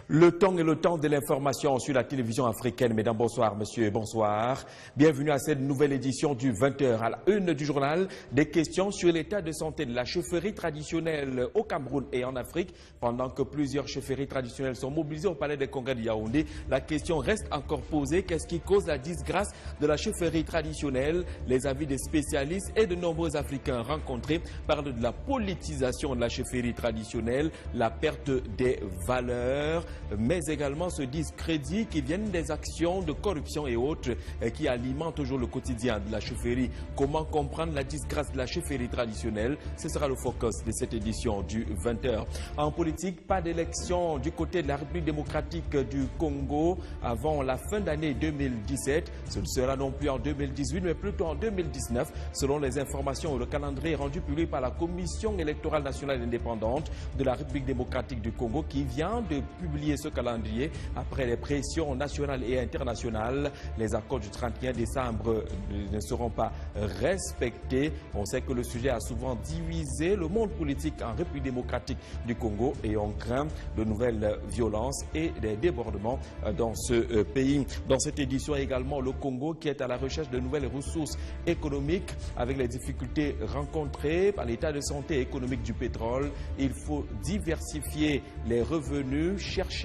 Le temps est le temps de l'information sur la télévision africaine. Mesdames, bonsoir, messieurs, bonsoir. Bienvenue à cette nouvelle édition du 20h. À la une du journal, des questions sur l'état de santé de la chaufferie traditionnelle au Cameroun et en Afrique. Pendant que plusieurs chaufferies traditionnelles sont mobilisées au palais des congrès de Yaoundé, la question reste encore posée. Qu'est-ce qui cause la disgrâce de la chaufferie traditionnelle? Les avis des spécialistes et de nombreux Africains rencontrés parlent de la politisation de la chaufferie traditionnelle, la perte des valeurs, mais également ce discrédit qui viennent des actions de corruption et autres qui alimentent toujours le quotidien de la chaufferie. Comment comprendre la disgrâce de la chaufferie traditionnelle? Ce sera le focus de cette édition du 20h. En politique, pas d'élection du côté de la République démocratique du Congo avant la fin d'année 2017. Ce ne sera non plus en 2018, mais plutôt en 2019, selon les informations et le calendrier rendu public par la Commission électorale nationale indépendante de la République démocratique du Congo, qui vient de publier ce calendrier après les pressions nationales et internationales. Les accords du 31 décembre ne seront pas respectés. On sait que le sujet a souvent divisé le monde politique en République démocratique du Congo et on craint de nouvelles violences et des débordements dans ce pays. Dans cette édition également, le Congo qui est à la recherche de nouvelles ressources économiques avec les difficultés rencontrées par l'état de santé économique du pétrole. Il faut diversifier les revenus, chercher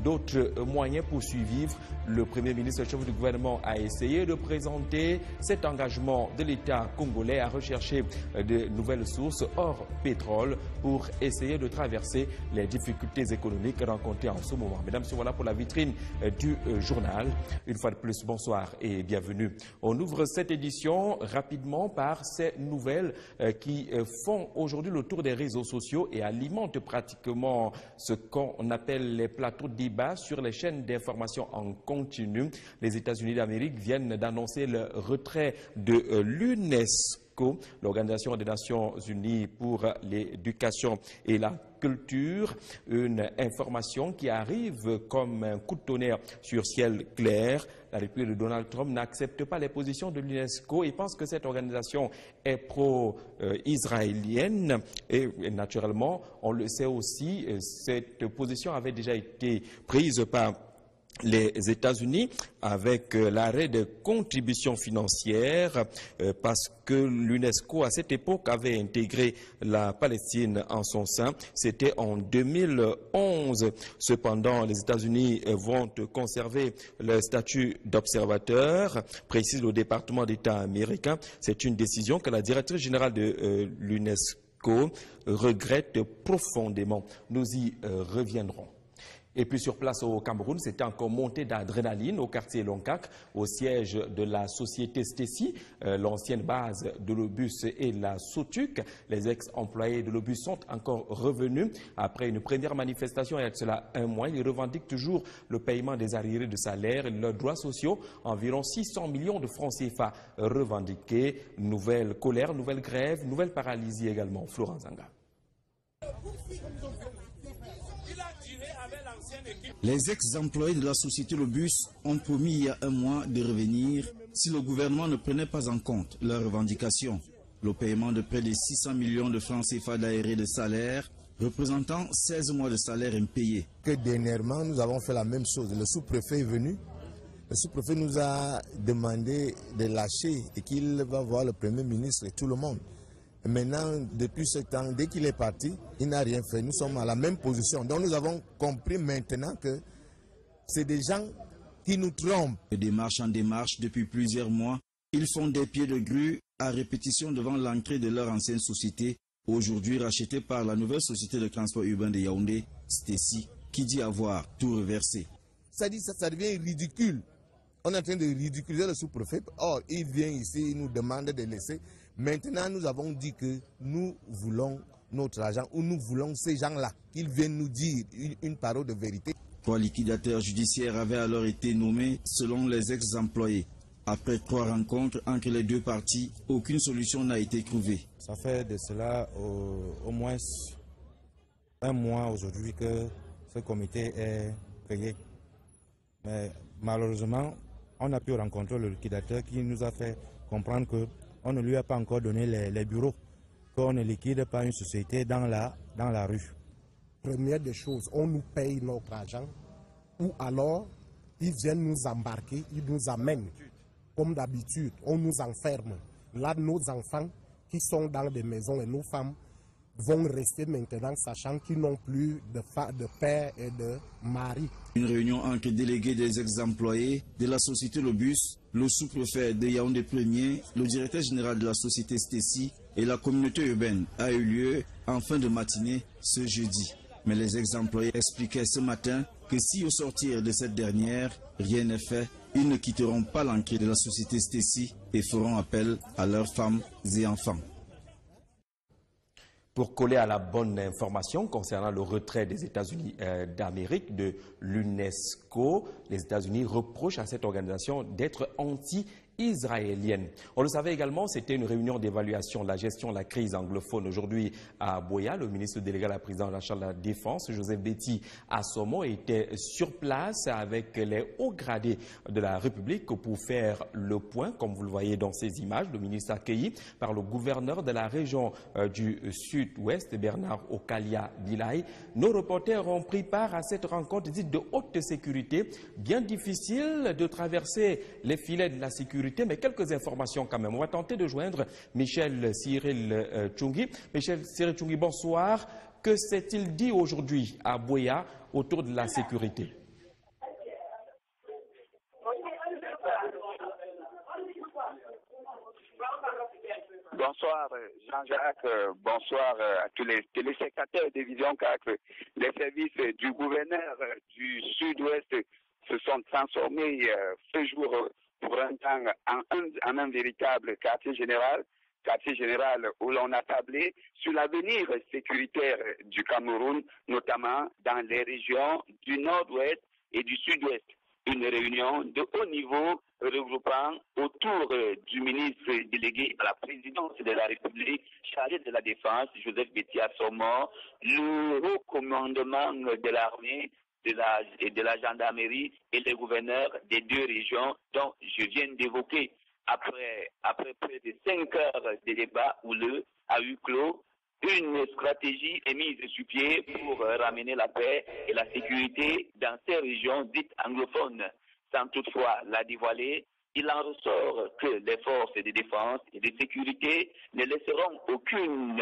d'autres moyens pour survivre. Le Premier ministre, chef du gouvernement, a essayé de présenter cet engagement de l'État congolais à rechercher de nouvelles sources hors pétrole pour essayer de traverser les difficultés économiques rencontrées en ce moment. Mesdames, voilà pour la vitrine du journal. Une fois de plus, bonsoir et bienvenue. On ouvre cette édition rapidement par ces nouvelles qui font aujourd'hui le tour des réseaux sociaux et alimentent pratiquement ce qu'on appelle les plateaux de débat sur les chaînes d'information en continu. Les États-Unis d'Amérique viennent d'annoncer le retrait de l'UNESCO, l'Organisation des Nations Unies pour l'éducation et la culture, une information qui arrive comme un coup de tonnerre sur ciel clair. La République de Donald Trump n'accepte pas les positions de l'UNESCO et pense que cette organisation est pro-israélienne et naturellement, on le sait aussi, cette position avait déjà été prise par les États-Unis avec l'arrêt de contributions financières parce que l'UNESCO à cette époque avait intégré la Palestine en son sein. C'était en 2011. Cependant, les États-Unis vont conserver le statut d'observateur, précise le département d'État américain. C'est une décision que la directrice générale de l'UNESCO regrette profondément. Nous y reviendrons. Et puis sur place au Cameroun, c'était encore montée d'adrénaline au quartier Loncac, au siège de la société Stessi, l'ancienne base de l'Obus et la Sotuc. Les ex-employés de l'Obus sont encore revenus après une première manifestation il y a de cela un mois. Ils revendiquent toujours le paiement des arriérés de salaire et leurs droits sociaux. Environ 600 millions de francs CFA revendiqués. Nouvelle colère, nouvelle grève, nouvelle paralysie également. Florent Zanga. Les ex-employés de la société Lobus ont promis il y a un mois de revenir si le gouvernement ne prenait pas en compte leurs revendications. Le paiement de près de 600 millions de francs CFA d'arrêt de salaire, représentant 16 mois de salaire impayés. Dernièrement, nous avons fait la même chose. Le sous-préfet est venu. Le sous-préfet nous a demandé de lâcher et qu'il va voir le Premier ministre et tout le monde. Maintenant, depuis ce temps, dès qu'il est parti, il n'a rien fait. Nous sommes à la même position. Donc nous avons compris maintenant que c'est des gens qui nous trompent. De démarche en démarche, depuis plusieurs mois, ils font des pieds de grue à répétition devant l'entrée de leur ancienne société, aujourd'hui rachetée par la nouvelle société de transport urbain de Yaoundé, Stessi, qui dit avoir tout reversé. Ça devient ridicule. On est en train de ridiculiser le sous-préfet. Or, il vient ici, il nous demande de laisser. Maintenant, nous avons dit que nous voulons notre argent ou nous voulons ces gens-là, qu'ils viennent nous dire une parole de vérité. 3 liquidateurs judiciaires avaient alors été nommés selon les ex-employés. Après 3 rencontres entre les deux parties, aucune solution n'a été trouvée. Ça fait de cela au moins un mois aujourd'hui que ce comité est créé. Mais malheureusement, on a pu rencontrer le liquidateur qui nous a fait comprendre qu'on ne lui a pas encore donné les bureaux, qu'on ne liquide pas une société dans la rue. première des choses, on nous paye notre argent, ou alors ils viennent nous embarquer, ils nous amènent, comme d'habitude, on nous enferme. Là, nos enfants qui sont dans des maisons et nos femmes vont rester maintenant, sachant qu'ils n'ont plus de père et de mari. Une réunion entre délégués des ex-employés de la société Le Bus, le sous-préfet de Yaoundé 1er, le directeur général de la société Stécie et la communauté urbaine a eu lieu en fin de matinée ce jeudi. Mais les ex-employés expliquaient ce matin que si au sortir de cette dernière, rien n'est fait, ils ne quitteront pas l'enquête de la société Stécie et feront appel à leurs femmes et enfants. Pour coller à la bonne information concernant le retrait des États-Unis d'Amérique de l'UNESCO, les États-Unis reprochent à cette organisation d'être anti-israélienne. On le savait également, c'était une réunion d'évaluation de la gestion de la crise anglophone aujourd'hui à Buea. Le ministre délégué à la présidence de la Défense, Joseph Betty Assomo, était sur place avec les hauts gradés de la République pour faire le point. Comme vous le voyez dans ces images, le ministre accueilli par le gouverneur de la région du Sud-Ouest, Bernard Okalia Bilay. Nos reporters ont pris part à cette rencontre dite de haute sécurité. Bien difficile de traverser les filets de la sécurité, mais quelques informations quand même. On va tenter de joindre Michel Cyril Tchoungui. Michel Cyril Tchoungui, bonsoir. Que s'est-il dit aujourd'hui à Buea autour de la sécurité? Bonsoir Jean-Jacques, bonsoir à tous les téléspectateurs de Vision 4. Les services du gouverneur du Sud-Ouest se sont transformés ce jour pour un temps en un véritable quartier général où l'on a tablé sur l'avenir sécuritaire du Cameroun, notamment dans les régions du Nord-Ouest et du Sud-Ouest. Une réunion de haut niveau regroupant autour du ministre délégué à la présidence de la République, chargé de la Défense, Joseph Betty Assomo, le haut commandement de l'armée et de la gendarmerie et les gouverneurs des deux régions dont je viens d'évoquer. Après près de 5 heures de débat houleux à huis clos, une stratégie est mise sur pied pour ramener la paix et la sécurité dans ces régions dites anglophones. Sans toutefois la dévoiler, il en ressort que les forces de défense et de sécurité ne laisseront aucune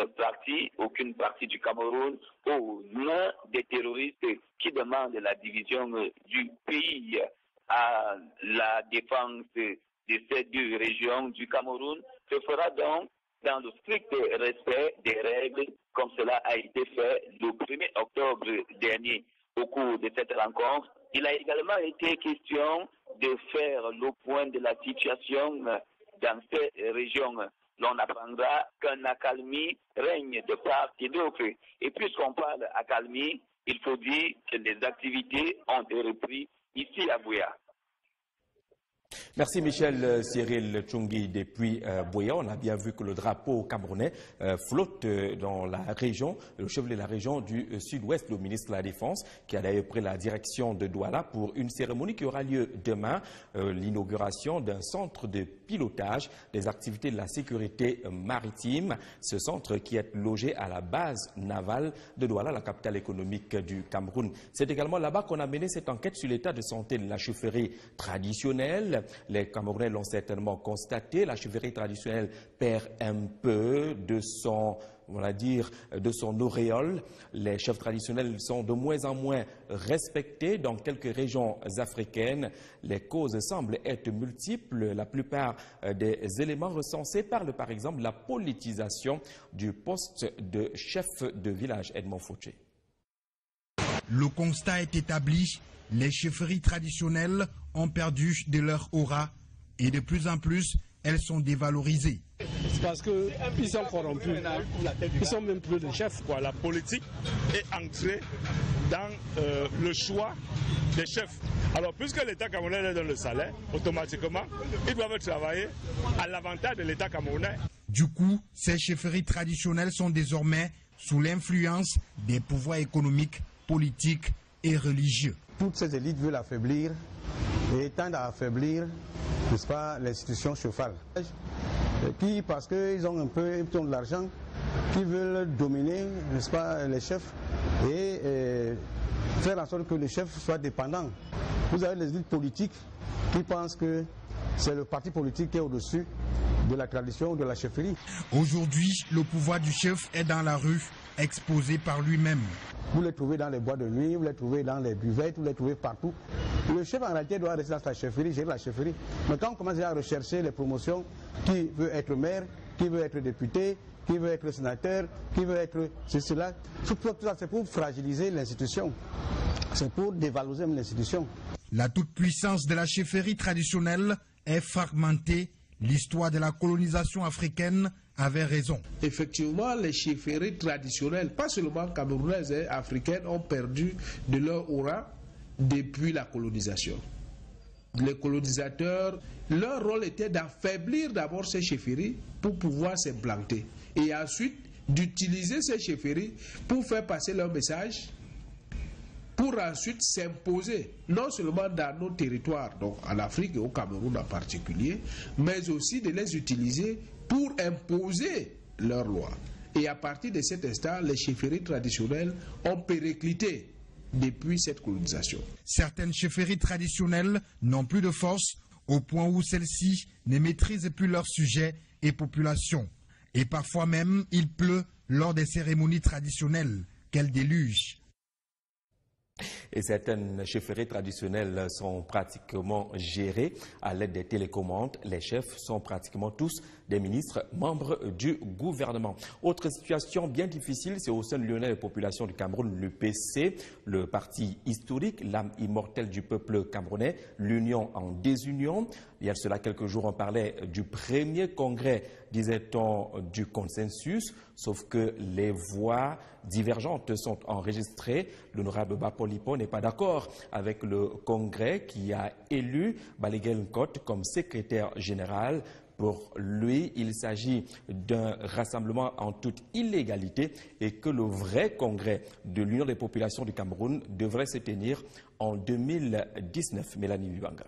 partie du Cameroun aux mains des terroristes qui demandent la division du pays. À la défense de ces deux régions du Cameroun se fera donc dans le strict respect des règles, comme cela a été fait le 1er octobre dernier. Au cours de cette rencontre, il a également été question de faire le point de la situation dans ces régions. L'on apprendra qu'un accalmie règne de part et d'autre. Et puisqu'on parle accalmie, il faut dire que les activités ont repris ici à Buea. Merci Michel Cyril Tchoungui depuis Buea. On a bien vu que le drapeau camerounais flotte dans la région, le chef de la région du Sud-Ouest, le ministre de la Défense, qui a d'ailleurs pris la direction de Douala pour une cérémonie qui aura lieu demain, l'inauguration d'un centre de pilotage des activités de la sécurité maritime. Ce centre qui est logé à la base navale de Douala, la capitale économique du Cameroun. C'est également là-bas qu'on a mené cette enquête sur l'état de santé de la chaufferie traditionnelle. Les Camerounais l'ont certainement constaté, la chefferie traditionnelle perd un peu de son, on va dire, de son auréole. Les chefs traditionnels sont de moins en moins respectés dans quelques régions africaines. Les causes semblent être multiples. La plupart des éléments recensés parlent par exemple de la politisation du poste de chef de village. Edmond Fauché. Le constat est établi. Les chefferies traditionnelles ont perdu de leur aura et de plus en plus, elles sont dévalorisées. C'est parce qu'ils sont corrompus. Ils sont même plus des chefs. La politique est entrée dans le choix des chefs. Alors, puisque l'État camerounais donne le salaire, automatiquement, ils doivent travailler à l'avantage de l'État camerounais. Du coup, ces chefferies traditionnelles sont désormais sous l'influence des pouvoirs économiques, politiques et religieux. Toutes ces élites veulent affaiblir et tendent à affaiblir, n'est-ce pas, l'institution chauffale. Qui, parce qu'ils ont un peu de l'argent, qui veulent dominer, n'est-ce pas, les chefs et faire en sorte que le chef soit dépendant. Vous avez les élites politiques qui pensent que c'est le parti politique qui est au-dessus de la tradition, de la chefferie. Aujourd'hui, le pouvoir du chef est dans la rue, exposé par lui-même. Vous les trouvez dans les bois de nuit, vous les trouvez dans les buvettes, vous les trouvez partout. Le chef en réalité doit rester dans sa chefferie, gérer la chefferie. Mais quand on commence à rechercher les promotions, qui veut être maire, qui veut être député, qui veut être sénateur, qui veut être cela, tout ça c'est pour fragiliser l'institution. C'est pour dévaloriser l'institution. La toute-puissance de la chefferie traditionnelle est fragmentée. L'histoire de la colonisation africaine avait raison. Effectivement, les chefferies traditionnelles, pas seulement camerounaises et africaines, ont perdu de leur aura depuis la colonisation. Les colonisateurs, leur rôle était d'affaiblir d'abord ces chefferies pour pouvoir s'implanter et ensuite d'utiliser ces chefferies pour faire passer leur message, pour ensuite s'imposer, non seulement dans nos territoires, donc en Afrique et au Cameroun en particulier, mais aussi de les utiliser pour imposer leurs lois. Et à partir de cet instant, les chefferies traditionnelles ont périclité depuis cette colonisation. Certaines chefferies traditionnelles n'ont plus de force au point où celles-ci ne maîtrisent plus leurs sujets et populations. Et parfois même, il pleut lors des cérémonies traditionnelles. Quel déluge! Et certaines chefferies traditionnelles sont pratiquement gérées à l'aide des télécommandes. Les chefs sont pratiquement tous des ministres membres du gouvernement. Autre situation bien difficile, c'est au sein de l'Union des populations du Cameroun, l'UPC, le parti historique, l'âme immortelle du peuple camerounais, l'union en désunion. Il y a cela quelques jours, on parlait du premier congrès, disait-on, du consensus, sauf que les voix divergentes sont enregistrées. L'honorable Bapolipo n'est pas d'accord avec le congrès qui a élu Baliguel Nkot comme secrétaire général. Pour lui, il s'agit d'un rassemblement en toute illégalité et que le vrai congrès de l'Union des populations du Cameroun devrait se tenir en 2019. Mélanie Luanga.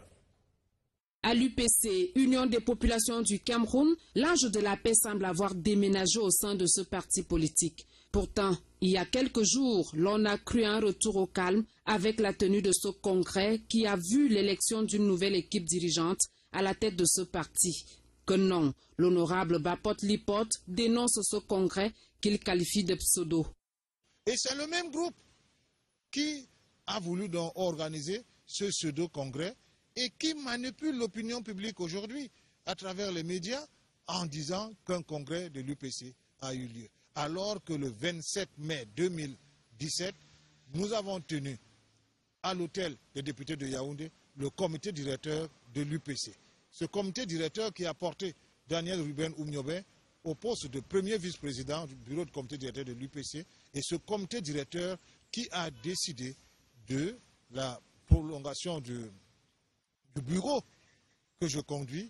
À l'UPC, Union des populations du Cameroun, l'ange de la paix semble avoir déménagé au sein de ce parti politique. Pourtant, il y a quelques jours, l'on a cru un retour au calme avec la tenue de ce congrès qui a vu l'élection d'une nouvelle équipe dirigeante à la tête de ce parti. Que non, l'honorable Bapot Lipot dénonce ce congrès qu'il qualifie de pseudo. Et c'est le même groupe qui a voulu donc organiser ce pseudo-congrès et qui manipule l'opinion publique aujourd'hui à travers les médias en disant qu'un congrès de l'UPC a eu lieu. Alors que le 27 mai 2017, nous avons tenu à l'hôtel des députés de Yaoundé le comité directeur de l'UPC. Ce comité directeur qui a porté Daniel Ruben Oumniobé au poste de premier vice-président du bureau de comité directeur de l'UPC et ce comité directeur qui a décidé de la prolongation du bureau que je conduis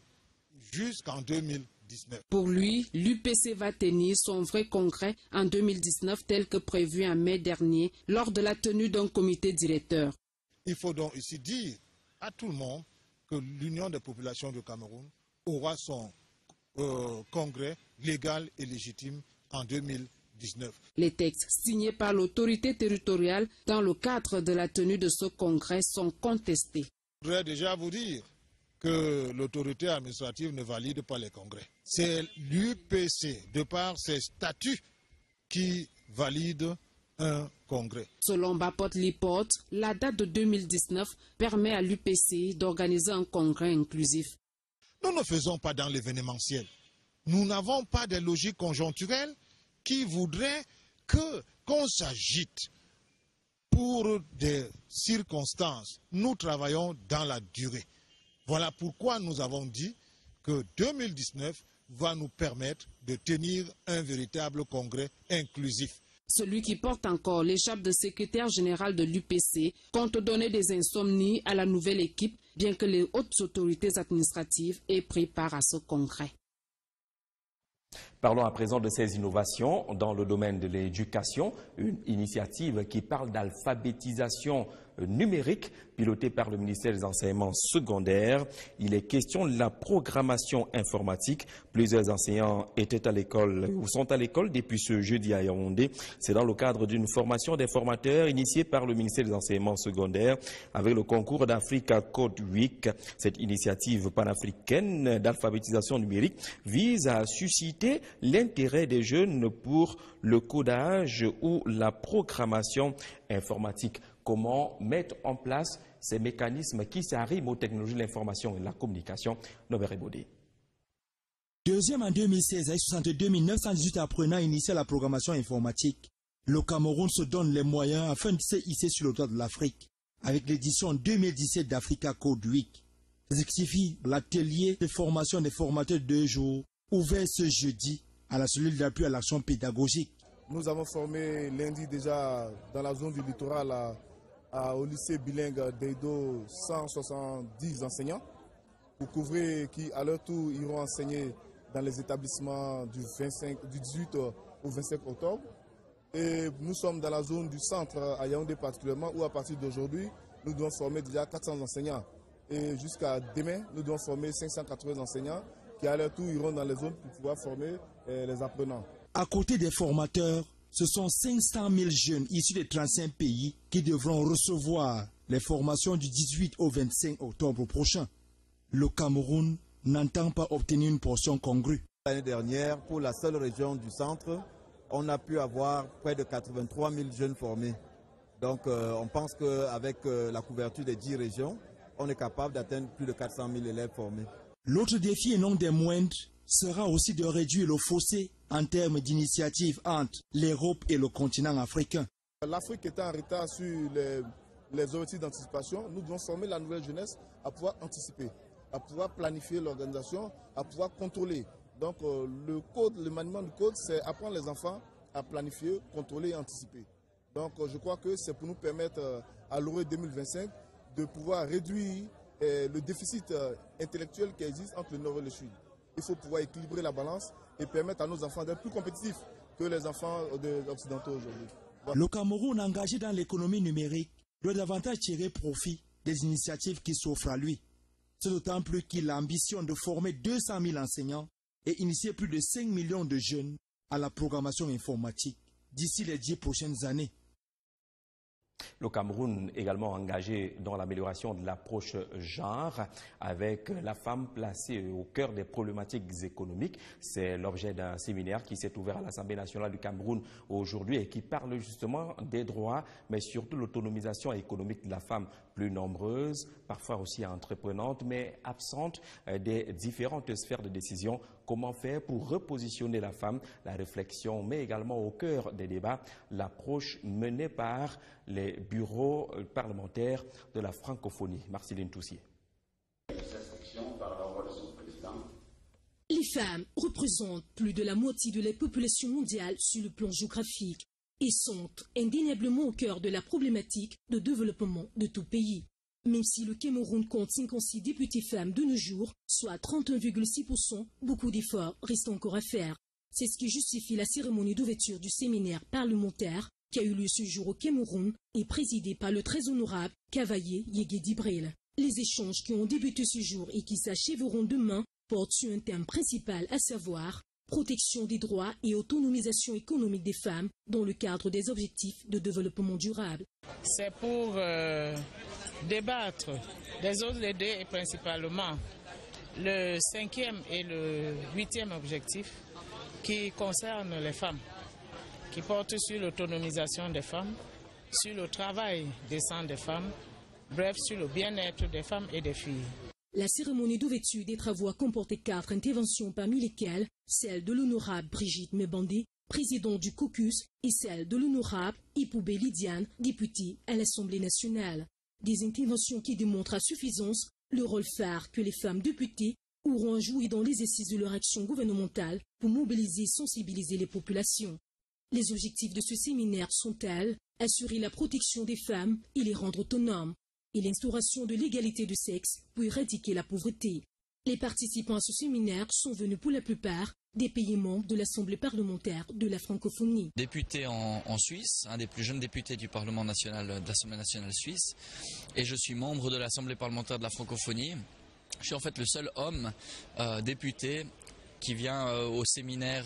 jusqu'en 2019. Pour lui, l'UPC va tenir son vrai congrès en 2019 tel que prévu en mai dernier lors de la tenue d'un comité directeur. Il faut donc ici dire à tout le monde que l'Union des populations du Cameroun aura son congrès légal et légitime en 2019. Les textes signés par l'autorité territoriale dans le cadre de la tenue de ce congrès sont contestés. Je voudrais déjà vous dire que l'autorité administrative ne valide pas les congrès. C'est l'UPC, de par ses statuts, qui valide un congrès. Selon Bapot Lipot, la date de 2019 permet à l'UPC d'organiser un congrès inclusif. Nous ne faisons pas dans l'événementiel. Nous n'avons pas de logique conjoncturelle qui voudrait qu'on s'agite pour des circonstances. Nous travaillons dans la durée. Voilà pourquoi nous avons dit que 2019 va nous permettre de tenir un véritable congrès inclusif. Celui qui porte encore l'écharpe de secrétaire général de l'UPC compte donner des insomnies à la nouvelle équipe, bien que les hautes autorités administratives aient pris part à ce congrès. Parlons à présent de ces innovations dans le domaine de l'éducation, une initiative qui parle d'alphabétisation numérique piloté par le ministère des Enseignements secondaires. Il est question de la programmation informatique. Plusieurs enseignants étaient à l'école ou sont à l'école depuis ce jeudi à Yaoundé. C'est dans le cadre d'une formation des formateurs initiée par le ministère des Enseignements secondaires avec le concours d'Africa Code Week. Cette initiative panafricaine d'alphabétisation numérique vise à susciter l'intérêt des jeunes pour le codage ou la programmation informatique. Comment mettre en place ces mécanismes qui s'arriment aux technologies de l'information et de la communication? Norbert Ebodé. Deuxième en 2016 avec 62 918 apprenants initiés à la programmation informatique, le Cameroun se donne les moyens afin de se hisser sur le toit de l'Afrique avec l'édition 2017 d'Africa Code Week. Justifie l'atelier de formation des formateurs de 2 jours ouvert ce jeudi à la cellule d'appui à l'action pédagogique. Nous avons formé lundi déjà dans la zone du littoral au lycée bilingue d'Edo 170 enseignants pour couvrir qui à leur tour iront enseigner dans les établissements du 18 au 25 octobre. Et nous sommes dans la zone du centre à Yaoundé particulièrement où à partir d'aujourd'hui nous devons former déjà 400 enseignants. Et jusqu'à demain nous devons former 580 enseignants qui à leur tour iront dans les zones pour pouvoir former les apprenants. À côté des formateurs, ce sont 500 000 jeunes issus des 35 pays qui devront recevoir les formations du 18 au 25 octobre prochain. Le Cameroun n'entend pas obtenir une portion congrue. L'année dernière, pour la seule région du centre, on a pu avoir près de 83 000 jeunes formés. Donc on pense qu'avec la couverture des 10 régions, on est capable d'atteindre plus de 400 000 élèves formés. L'autre défi et non des moindres sera aussi de réduire le fossé en termes d'initiatives entre l'Europe et le continent africain. L'Afrique étant en retard sur les objectifs d'anticipation, nous devons former la nouvelle jeunesse à pouvoir anticiper, à pouvoir planifier l'organisation, à pouvoir contrôler. Donc le maniement du code, c'est apprendre les enfants à planifier, contrôler et anticiper. Donc je crois que c'est pour nous permettre à l'horizon 2025 de pouvoir réduire le déficit intellectuel qui existe entre le nord et le sud. Il faut pouvoir équilibrer la balance et permettre à nos enfants d'être plus compétitifs que les enfants occidentaux aujourd'hui. Voilà. Le Cameroun engagé dans l'économie numérique doit davantage tirer profit des initiatives qui s'offrent à lui. C'est d'autant plus qu'il ambitionne de former 200 000 enseignants et initier plus de 5 millions de jeunes à la programmation informatique d'ici les 10 prochaines années. Le Cameroun également engagé dans l'amélioration de l'approche genre avec la femme placée au cœur des problématiques économiques. C'est l'objet d'un séminaire qui s'est ouvert à l'Assemblée nationale du Cameroun aujourd'hui et qui parle justement des droits, mais surtout l'autonomisation économique de la femme, plus nombreuse, parfois aussi entreprenante, mais absente des différentes sphères de décision. Comment faire pour repositionner la femme? La réflexion met également au cœur des débats l'approche menée par les bureaux parlementaires de la francophonie. Marceline Toussier. Les femmes représentent plus de la moitié de la population mondiale sur le plan géographique et sont indéniablement au cœur de la problématique de développement de tout pays. Même si le Cameroun compte 56 députés femmes de nos jours, soit 31,6%, beaucoup d'efforts restent encore à faire. C'est ce qui justifie la cérémonie d'ouverture du séminaire parlementaire qui a eu lieu ce jour au Cameroun et présidé par le très honorable Cavaillé Yegedi Bril. Les échanges qui ont débuté ce jour et qui s'achèveront demain portent sur un thème principal, à savoir protection des droits et autonomisation économique des femmes dans le cadre des objectifs de développement durable. C'est pour débattre des ODD et principalement le 5e et le 8e objectif qui concernent les femmes, qui portent sur l'autonomisation des femmes, sur le travail décent des femmes, bref, sur le bien-être des femmes et des filles. La cérémonie d'ouverture des travaux a comporté 4 interventions, parmi lesquelles celle de l'honorable Brigitte Mebandé, présidente du caucus, et celle de l'honorable Ipoubé Lydiane, députée à l'Assemblée nationale. Des interventions qui démontrent à suffisance le rôle phare que les femmes députées auront à jouer dans l'exercice de leur action gouvernementale pour mobiliser et sensibiliser les populations. Les objectifs de ce séminaire sont tels: assurer la protection des femmes et les rendre autonomes, et l'instauration de l'égalité de sexe pour éradiquer la pauvreté. Les participants à ce séminaire sont venus pour la plupart des pays membres de l'Assemblée parlementaire de la francophonie. Député en Suisse, un des plus jeunes députés du Parlement national, de l'Assemblée nationale suisse, et je suis membre de l'Assemblée parlementaire de la francophonie. Je suis en fait le seul homme député qui vient au séminaire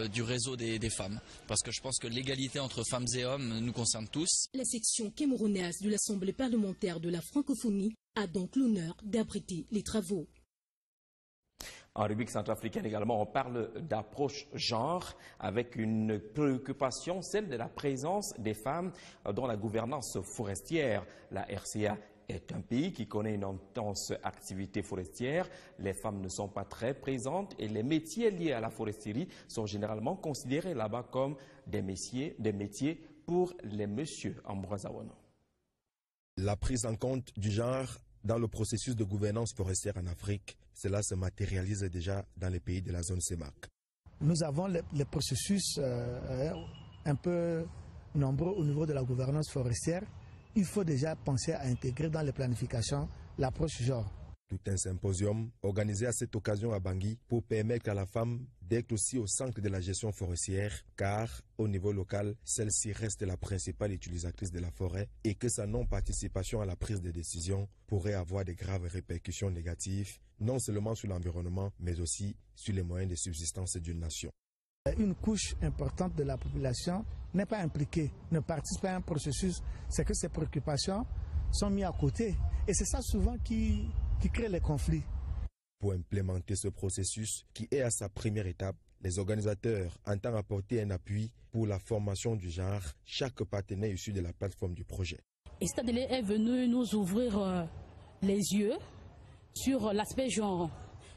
du réseau des femmes, parce que je pense que l'égalité entre femmes et hommes nous concerne tous. La section camerounaise de l'Assemblée parlementaire de la francophonie a donc l'honneur d'abriter les travaux. En République centrafricaine également, on parle d'approche genre avec une préoccupation, celle de la présence des femmes dans la gouvernance forestière. La RCA est un pays qui connaît une intense activité forestière. Les femmes ne sont pas très présentes et les métiers liés à la foresterie sont généralement considérés là-bas comme des métiers pour les messieurs. Ambroise Awono. La prise en compte du genre dans le processus de gouvernance forestière en Afrique, cela se matérialise déjà dans les pays de la zone CEMAC. Nous avons les processus un peu nombreux au niveau de la gouvernance forestière. Il faut déjà penser à intégrer dans les planifications l'approche genre. Tout un symposium organisé à cette occasion à Bangui pour permettre à la femme d'être aussi au centre de la gestion forestière, car au niveau local, celle-ci reste la principale utilisatrice de la forêt et que sa non-participation à la prise de décision pourrait avoir de graves répercussions négatives, non seulement sur l'environnement, mais aussi sur les moyens de subsistance d'une nation. Une couche importante de la population n'est pas impliquée, ne participe pas à un processus, c'est que ses préoccupations sont mises à côté. Et c'est ça souvent qui crée les conflits. Pour implémenter ce processus, qui est à sa première étape, les organisateurs entendent apporter un appui pour la formation du genre, chaque partenaire issu de la plateforme du projet. Et cet atelier est venu nous ouvrir les yeux sur l'aspect genre.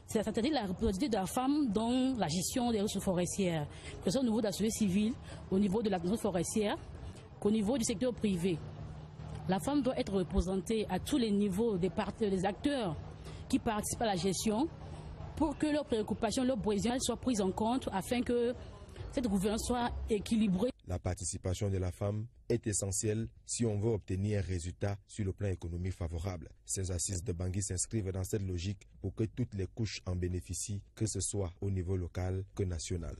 C'est-à-dire la représentativité de la femme dans la gestion des ressources forestières, que ce soit au niveau de la société civile, au niveau de la gestion forestière, qu'au niveau du secteur privé. La femme doit être représentée à tous les niveaux des acteurs qui participent à la gestion pour que leurs préoccupations, leurs besoins soient prises en compte afin que cette gouvernance soit équilibrée. La participation de la femme est essentielle si on veut obtenir un résultat sur le plan économique favorable. Ces assises de Bangui s'inscrivent dans cette logique pour que toutes les couches en bénéficient, que ce soit au niveau local que national.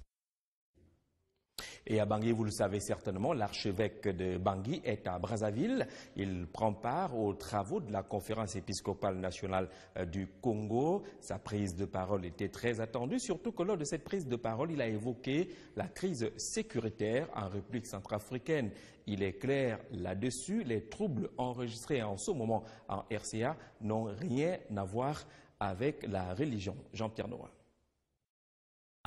Et à Bangui, vous le savez certainement, l'archevêque de Bangui est à Brazzaville. Il prend part aux travaux de la conférence épiscopale nationale du Congo. Sa prise de parole était très attendue, surtout que lors de cette prise de parole, il a évoqué la crise sécuritaire en République centrafricaine. Il est clair là-dessus, les troubles enregistrés en ce moment en RCA n'ont rien à voir avec la religion. Jean-Pierre Noël.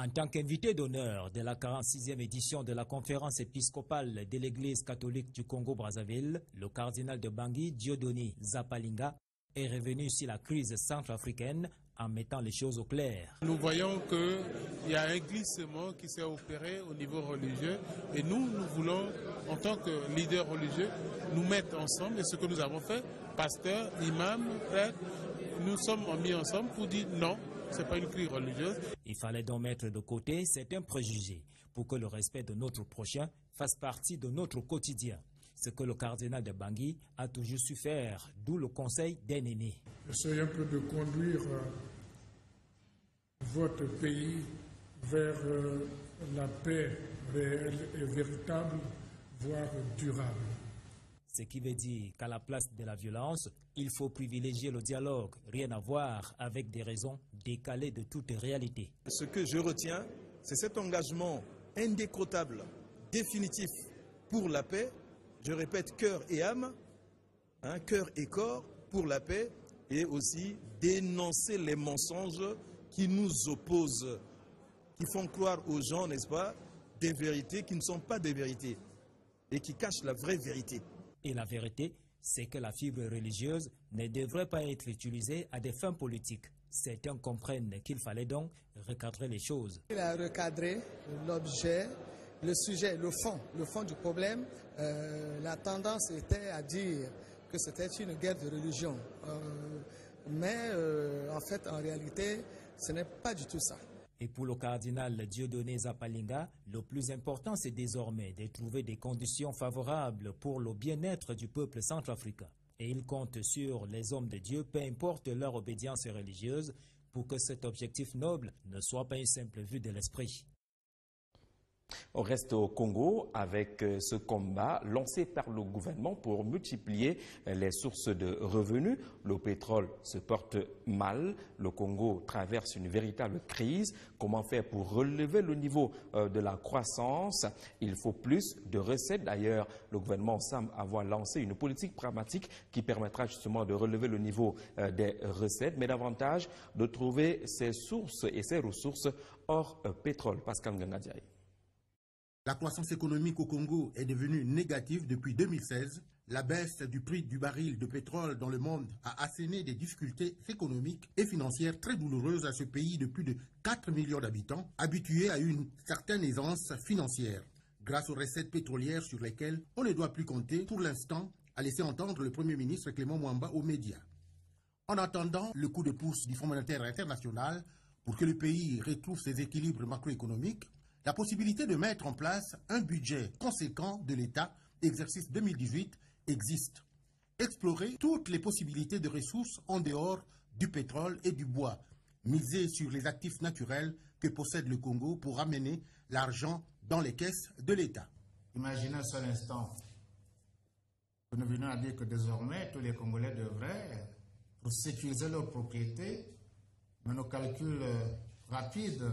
En tant qu'invité d'honneur de la 46e édition de la conférence épiscopale de l'Église catholique du Congo-Brazzaville, le cardinal de Bangui, Dieudonné Zapalinga, est revenu sur la crise centrafricaine en mettant les choses au clair. Nous voyons qu'il y a un glissement qui s'est opéré au niveau religieux et nous voulons, en tant que leaders religieux, nous mettre ensemble et ce que nous avons fait, pasteurs, imams, prêtres, nous sommes mis ensemble pour dire non. Ce n'est pas une crise religieuse. Il fallait donc mettre de côté certains préjugés pour que le respect de notre prochain fasse partie de notre quotidien. Ce que le cardinal de Bangui a toujours su faire, d'où le conseil d'un aîné. Essayez un peu de conduire votre pays vers la paix réelle et véritable, voire durable. Ce qui veut dire qu'à la place de la violence, il faut privilégier le dialogue, rien à voir avec des raisons décalées de toute réalité. Ce que je retiens, c'est cet engagement indécrottable, définitif pour la paix. Je répète, cœur et âme, cœur et corps pour la paix, et aussi dénoncer les mensonges qui nous opposent, qui font croire aux gens, n'est-ce pas, des vérités qui ne sont pas des vérités et qui cachent la vraie vérité. Et la vérité, c'est que la fibre religieuse ne devrait pas être utilisée à des fins politiques. Certains comprennent qu'il fallait donc recadrer les choses. Il a recadré l'objet, le sujet, le fond du problème. La tendance était à dire que c'était une guerre de religion. Mais en fait, en réalité, ce n'est pas du tout ça. Et pour le cardinal Dieudonné Zapalinga, le plus important, c'est désormais de trouver des conditions favorables pour le bien-être du peuple centrafricain. Et il compte sur les hommes de Dieu, peu importe leur obédience religieuse, pour que cet objectif noble ne soit pas une simple vue de l'esprit. On reste au Congo avec ce combat lancé par le gouvernement pour multiplier les sources de revenus. Le pétrole se porte mal. Le Congo traverse une véritable crise. Comment faire pour relever le niveau de la croissance? Il faut plus de recettes. D'ailleurs, le gouvernement semble avoir lancé une politique pragmatique qui permettra justement de relever le niveau des recettes, mais davantage de trouver ces sources et ces ressources hors pétrole. Pascal Ngangadiaï. La croissance économique au Congo est devenue négative depuis 2016. La baisse du prix du baril de pétrole dans le monde a asséné des difficultés économiques et financières très douloureuses à ce pays de plus de 4 millions d'habitants, habitués à une certaine aisance financière. Grâce aux recettes pétrolières sur lesquelles on ne doit plus compter, pour l'instant, a laissé entendre le Premier ministre Clément Mwamba aux médias. En attendant le coup de pouce du Fonds monétaire international pour que le pays retrouve ses équilibres macroéconomiques, la possibilité de mettre en place un budget conséquent de l'État, exercice 2018, existe. Explorer toutes les possibilités de ressources en dehors du pétrole et du bois. Miser sur les actifs naturels que possède le Congo pour amener l'argent dans les caisses de l'État. Imaginez un seul instant que nous venons à dire que désormais tous les Congolais devraient, pour sécuriser leur propriété, mais nos calculs rapides,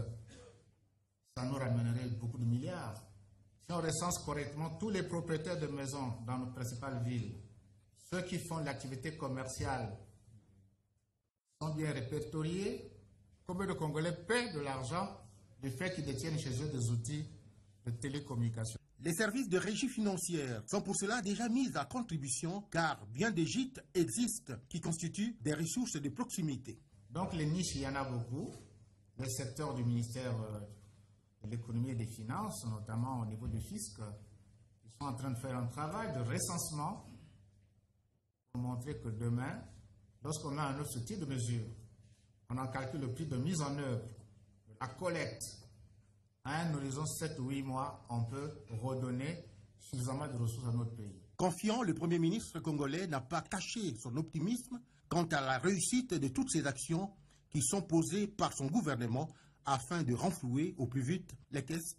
ça nous ramènerait beaucoup de milliards. Si on recense correctement tous les propriétaires de maisons dans nos principales villes, ceux qui font l'activité commerciale sont bien répertoriés, combien de Congolais paient de l'argent du fait qu'ils détiennent chez eux des outils de télécommunication. Les services de régie financière sont pour cela déjà mis à contribution car bien des gîtes existent qui constituent des ressources de proximité. Donc les niches, il y en a beaucoup. Le secteur du ministère de l'économie et des finances, notamment au niveau du fisc, ils sont en train de faire un travail de recensement pour montrer que demain, lorsqu'on a un autre type de mesure, on en calcule le prix de mise en œuvre, la collecte, à un horizon 7 ou 8 mois, on peut redonner suffisamment de ressources à notre pays. Confiant, le Premier ministre congolais n'a pas caché son optimisme quant à la réussite de toutes ces actions qui sont posées par son gouvernement afin de renflouer au plus vite les caisses.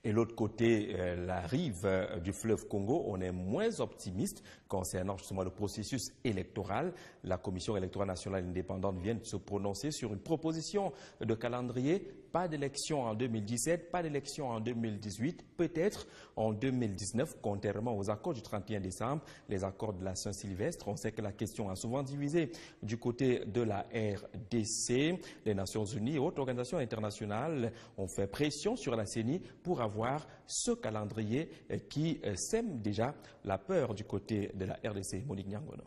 Et l'autre côté, la rive du fleuve Congo, on est moins optimiste concernant justement le processus électoral. La Commission électorale nationale indépendante vient de se prononcer sur une proposition de calendrier. Pas d'élection en 2017, pas d'élection en 2018, peut-être en 2019, contrairement aux accords du 31 décembre, les accords de la Saint-Sylvestre. On sait que la question a souvent divisé du côté de la RDC. Les Nations Unies et autres organisations internationales ont fait pression sur la CENI pour avoir ce calendrier qui sème déjà la peur du côté de la RDC. Monique Nyangono.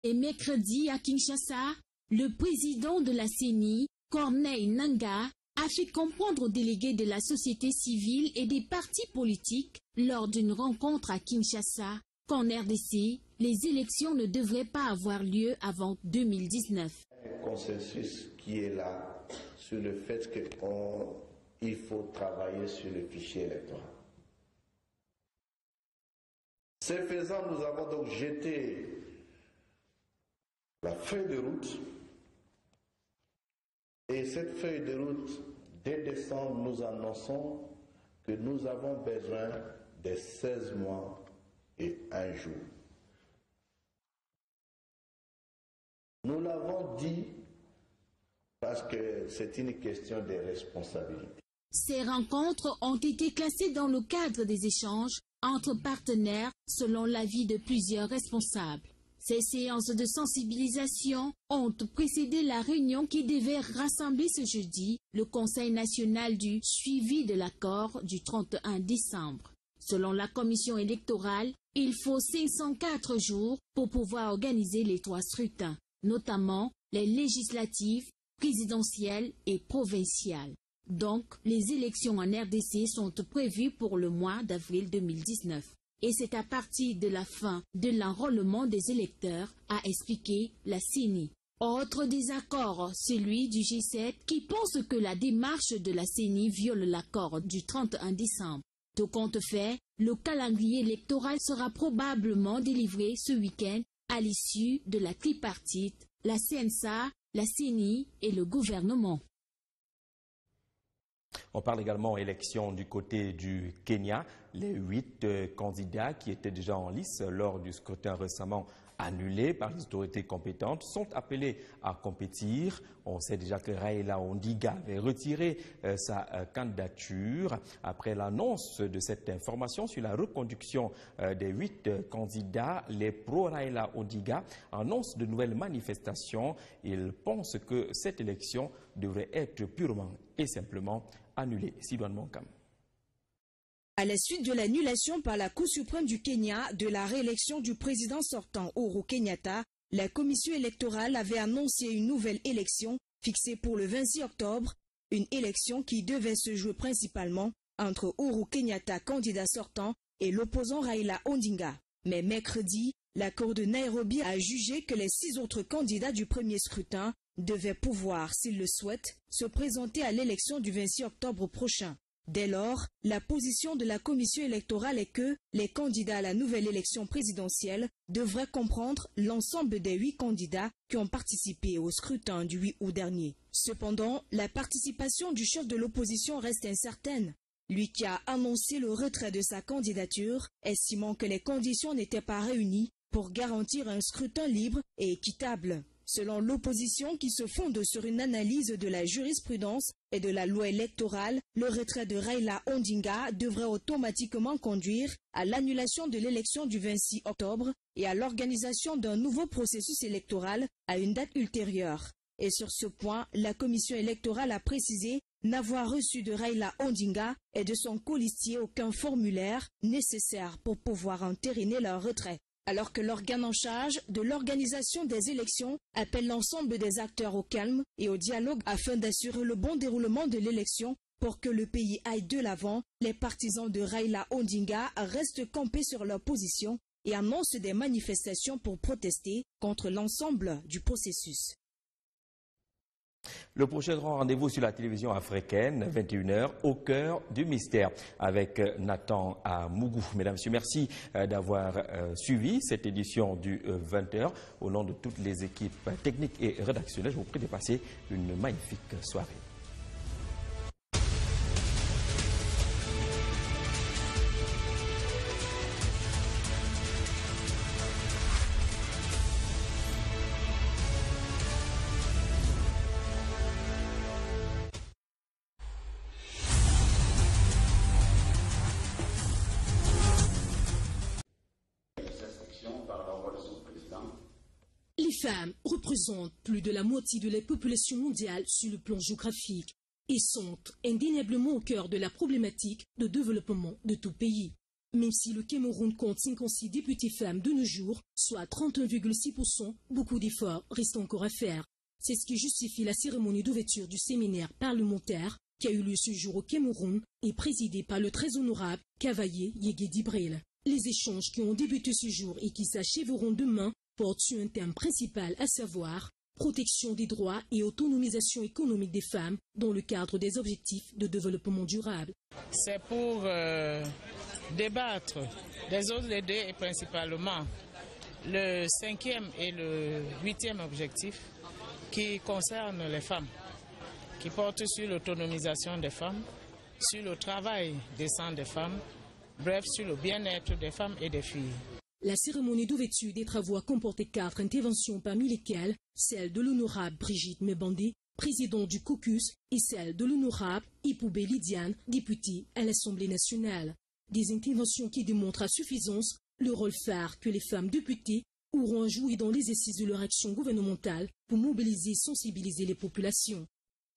Et mercredi à Kinshasa, le président de la CENI, Corneille Nangaa, a fait comprendre aux délégués de la société civile et des partis politiques lors d'une rencontre à Kinshasa qu'en RDC, les élections ne devraient pas avoir lieu avant 2019. Un consensus qui est là sur le fait qu'il faut travailler sur le fichier électoral. Ce faisant, nous avons donc jeté la feuille de route. Et cette feuille de route, dès décembre, nous annonçons que nous avons besoin de 16 mois et 1 jour. Nous l'avons dit parce que c'est une question de responsabilité. Ces rencontres ont été classées dans le cadre des échanges entre partenaires selon l'avis de plusieurs responsables. Ces séances de sensibilisation ont précédé la réunion qui devait rassembler ce jeudi le Conseil national du suivi de l'accord du 31 décembre. Selon la commission électorale, il faut 504 jours pour pouvoir organiser les 3 scrutins, notamment les législatives, présidentielles et provinciales. Donc, les élections en RDC sont prévues pour le mois d'avril 2019. Et c'est à partir de la fin de l'enrôlement des électeurs, a expliqué la CENI. Autre désaccord, celui du G7 qui pense que la démarche de la CENI viole l'accord du 31 décembre. Tout compte fait, le calendrier électoral sera probablement délivré ce week-end à l'issue de la tripartite la CNSA, la CENI et le gouvernement. On parle également élection du côté du Kenya. Les 8 candidats qui étaient déjà en lice lors du scrutin récemment annulé par les autorités compétentes sont appelés à compétir. On sait déjà que Raila Odinga avait retiré sa candidature. Après l'annonce de cette information sur la reconduction des 8 candidats, les pro-Raila Odinga annoncent de nouvelles manifestations. Ils pensent que cette élection devrait être purement et simplement annulée. Sidoine Monkam. À la suite de l'annulation par la Cour suprême du Kenya de la réélection du président sortant Uhuru Kenyatta, la commission électorale avait annoncé une nouvelle élection fixée pour le 26 octobre, une élection qui devait se jouer principalement entre Uhuru Kenyatta, candidat sortant, et l'opposant Raila Odinga. Mais mercredi, la Cour de Nairobi a jugé que les 6 autres candidats du premier scrutin devaient pouvoir, s'ils le souhaitent, se présenter à l'élection du 26 octobre prochain. Dès lors, la position de la commission électorale est que les candidats à la nouvelle élection présidentielle devraient comprendre l'ensemble des 8 candidats qui ont participé au scrutin du 8 août dernier. Cependant, la participation du chef de l'opposition reste incertaine. Lui qui a annoncé le retrait de sa candidature, estimant que les conditions n'étaient pas réunies pour garantir un scrutin libre et équitable. Selon l'opposition qui se fonde sur une analyse de la jurisprudence et de la loi électorale, le retrait de Raila Odinga devrait automatiquement conduire à l'annulation de l'élection du 26 octobre et à l'organisation d'un nouveau processus électoral à une date ultérieure. Et sur ce point, la commission électorale a précisé n'avoir reçu de Raila Odinga et de son colistier aucun formulaire nécessaire pour pouvoir entériner leur retrait. Alors que l'organe en charge de l'organisation des élections appelle l'ensemble des acteurs au calme et au dialogue afin d'assurer le bon déroulement de l'élection pour que le pays aille de l'avant, les partisans de Raila Odinga restent campés sur leur position et annoncent des manifestations pour protester contre l'ensemble du processus. Le prochain grand rendez-vous sur la télévision africaine, 21h, au cœur du mystère, avec Nathan Amougou. Mesdames et messieurs, merci d'avoir suivi cette édition du 20h. Au nom de toutes les équipes techniques et rédactionnelles, je vous prie de passer une magnifique soirée. Les femmes représentent plus de la moitié de la population mondiale sur le plan géographique et sont indéniablement au cœur de la problématique de développement de tout pays. Même si le Cameroun compte 56 députés femmes de nos jours, soit 31,6%, beaucoup d'efforts restent encore à faire. C'est ce qui justifie la cérémonie d'ouverture du séminaire parlementaire qui a eu lieu ce jour au Cameroun et présidé par le très honorable Cavaillé Yegedi Bril. Les échanges qui ont débuté ce jour et qui s'achèveront demain portent sur un thème principal, à savoir protection des droits et autonomisation économique des femmes dans le cadre des objectifs de développement durable. C'est pour débattre des autres deux et principalement le 5e et le 8e objectif qui concernent les femmes, qui portent sur l'autonomisation des femmes, sur le travail décent des femmes, bref, sur le bien-être des femmes et des filles. La cérémonie d'ouverture des travaux a comporté 4 interventions, parmi lesquelles celle de l'honorable Brigitte Mebandé, présidente du caucus, et celle de l'honorable Ipoubé Lydiane, députée à l'Assemblée nationale. Des interventions qui démontrent à suffisance le rôle phare que les femmes députées auront à jouer dans l'exercice de leur action gouvernementale pour mobiliser et sensibiliser les populations.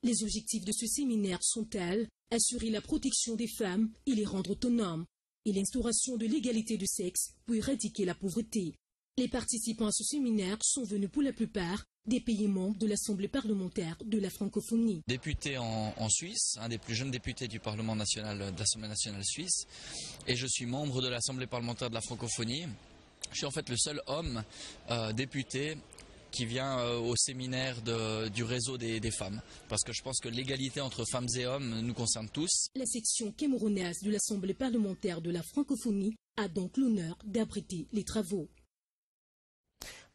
Les objectifs de ce séminaire sont tels: assurer la protection des femmes et les rendre autonomes, et l'instauration de l'égalité de sexe pour éradiquer la pauvreté. Les participants à ce séminaire sont venus pour la plupart des pays membres de l'Assemblée parlementaire de la francophonie. Député en Suisse, un des plus jeunes députés du Parlement national, de l'Assemblée nationale suisse, et je suis membre de l'Assemblée parlementaire de la francophonie. Je suis en fait le seul homme député qui vient au séminaire du réseau des femmes, parce que je pense que l'égalité entre femmes et hommes nous concerne tous. La section camerounaise de l'Assemblée parlementaire de la francophonie a donc l'honneur d'abriter les travaux.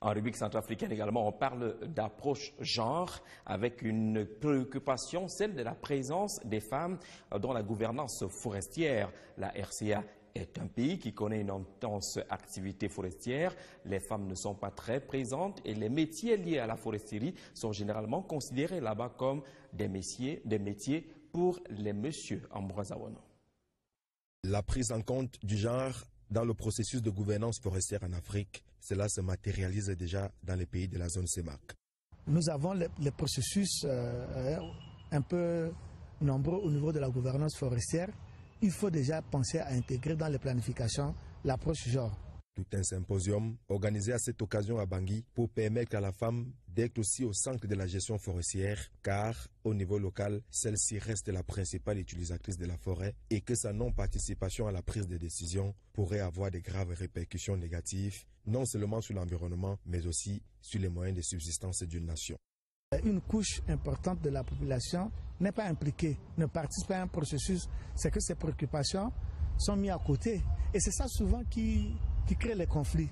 En République centrafricaine également, on parle d'approche genre avec une préoccupation, celle de la présence des femmes dans la gouvernance forestière. La RCA est un pays qui connaît une intense activité forestière. Les femmes ne sont pas très présentes et les métiers liés à la foresterie sont généralement considérés là-bas comme des métiers pour les messieurs. Ambroise Awono. La prise en compte du genre dans le processus de gouvernance forestière en Afrique, cela se matérialise déjà dans les pays de la zone CEMAC. Nous avons les processus un peu nombreux au niveau de la gouvernance forestière. Il faut déjà penser à intégrer dans les planifications l'approche genre. Tout un symposium organisé à cette occasion à Bangui pour permettre à la femme d'être aussi au centre de la gestion forestière, car au niveau local, celle-ci reste la principale utilisatrice de la forêt et que sa non-participation à la prise de décision pourrait avoir de graves répercussions négatives, non seulement sur l'environnement, mais aussi sur les moyens de subsistance d'une nation. Une couche importante de la population n'est pas impliquée, ne participe pas à un processus, c'est que ses préoccupations sont mises à côté. Et c'est ça souvent qui crée les conflits.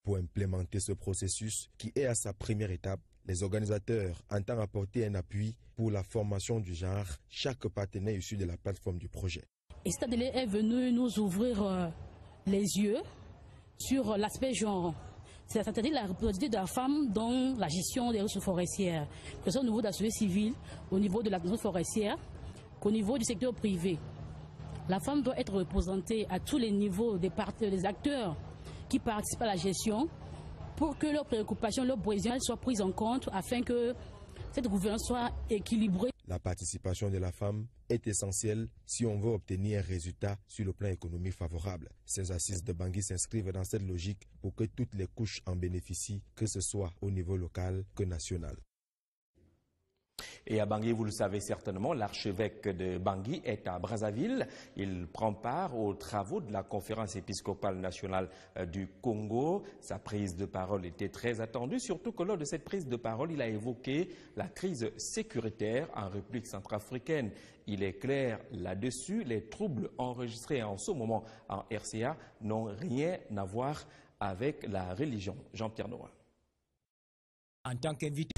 Pour implémenter ce processus, qui est à sa première étape, les organisateurs entendent apporter un appui pour la formation du genre, chaque partenaire issu de la plateforme du projet. Et cet atelier est venu nous ouvrir les yeux sur l'aspect genre. C'est-à-dire la représentativité de la femme dans la gestion des ressources forestières, que ce soit au niveau de la société civile, au niveau de la ressource forestière, qu'au niveau du secteur privé. La femme doit être représentée à tous les niveaux des acteurs qui participent à la gestion pour que leurs préoccupations, leurs besoins soient prises en compte afin que cette gouvernance soit équilibrée. La participation de la femme est essentielle si on veut obtenir un résultat sur le plan économique favorable. Ces assises de Bangui s'inscrivent dans cette logique pour que toutes les couches en bénéficient, que ce soit au niveau local que national. Et à Bangui, vous le savez certainement, l'archevêque de Bangui est à Brazzaville. Il prend part aux travaux de la conférence épiscopale nationale du Congo. Sa prise de parole était très attendue, surtout que lors de cette prise de parole, il a évoqué la crise sécuritaire en République centrafricaine. Il est clair là-dessus, les troubles enregistrés en ce moment en RCA n'ont rien à voir avec la religion. Jean-Pierre Noël. En tant qu'invité.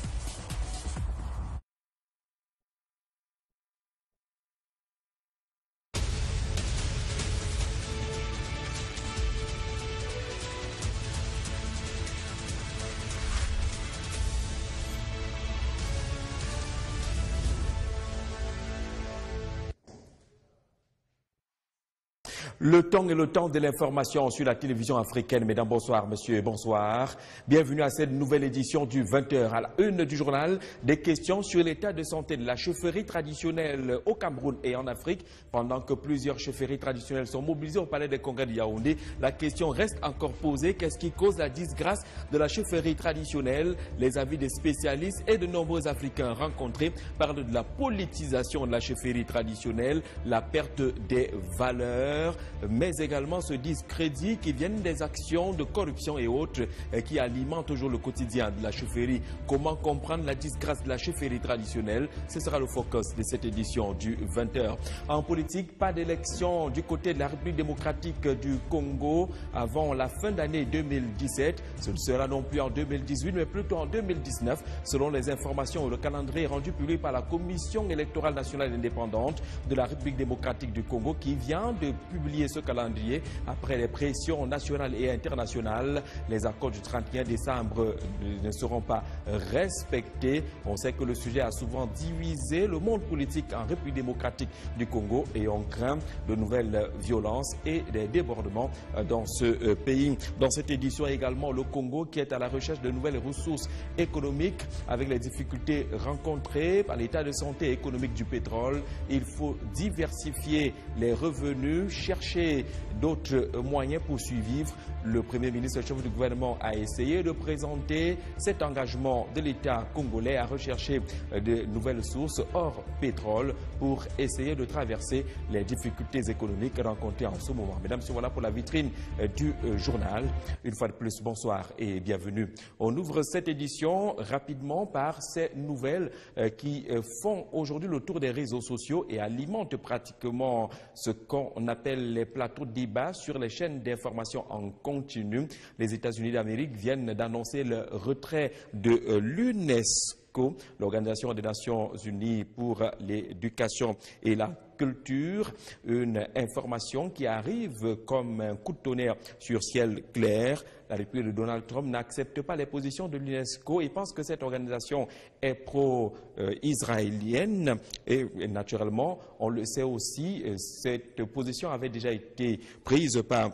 Le temps est le temps de l'information sur la télévision africaine. Mesdames, bonsoir, messieurs, bonsoir. Bienvenue à cette nouvelle édition du 20h. À la une du journal, des questions sur l'état de santé de la chaufferie traditionnelle au Cameroun et en Afrique. Pendant que plusieurs chaufferies traditionnelles sont mobilisées au palais des congrès de Yaoundé, la question reste encore posée. Qu'est-ce qui cause la disgrâce de la chaufferie traditionnelle? Les avis des spécialistes et de nombreux Africains rencontrés parlent de la politisation de la chaufferie traditionnelle, la perte des valeurs, mais également ce discrédit qui viennent des actions de corruption et autres qui alimentent toujours le quotidien de la chaufferie. Comment comprendre la disgrâce de la chaufferie traditionnelle? Ce sera le focus de cette édition du 20h. En politique, pas d'élection du côté de la République démocratique du Congo avant la fin d'année 2017. Ce ne sera non plus en 2018, mais plutôt en 2019, selon les informations ou le calendrier rendu public par la Commission électorale nationale indépendante de la République démocratique du Congo qui vient de publier ce calendrier après les pressions nationales et internationales. Les accords du 31 décembre ne seront pas respectés. On sait que le sujet a souvent divisé le monde politique en République démocratique du Congo et on craint de nouvelles violences et des débordements dans ce pays. Dans cette édition également, le Congo qui est à la recherche de nouvelles ressources économiques avec les difficultés rencontrées par l'état de santé économique du pétrole. Il faut diversifier les revenus, chercher d'autres moyens pour survivre. Le Premier ministre chef du gouvernement a essayé de présenter cet engagement de l'État congolais à rechercher de nouvelles sources hors pétrole pour essayer de traverser les difficultés économiques rencontrées en ce moment. Mesdames, messieurs, voilà pour la vitrine du journal. Une fois de plus, bonsoir et bienvenue. On ouvre cette édition rapidement par ces nouvelles qui font aujourd'hui le tour des réseaux sociaux et alimentent pratiquement ce qu'on appelle les plateaux de débat sur les chaînes d'information en Congo. continue. Les États-Unis d'Amérique viennent d'annoncer le retrait de l'UNESCO, l'Organisation des Nations Unies pour l'éducation et la culture, une information qui arrive comme un coup de tonnerre sur ciel clair. La République de Donald Trump n'accepte pas les positions de l'UNESCO et pense que cette organisation est pro-israélienne et naturellement, on le sait aussi, cette position avait déjà été prise par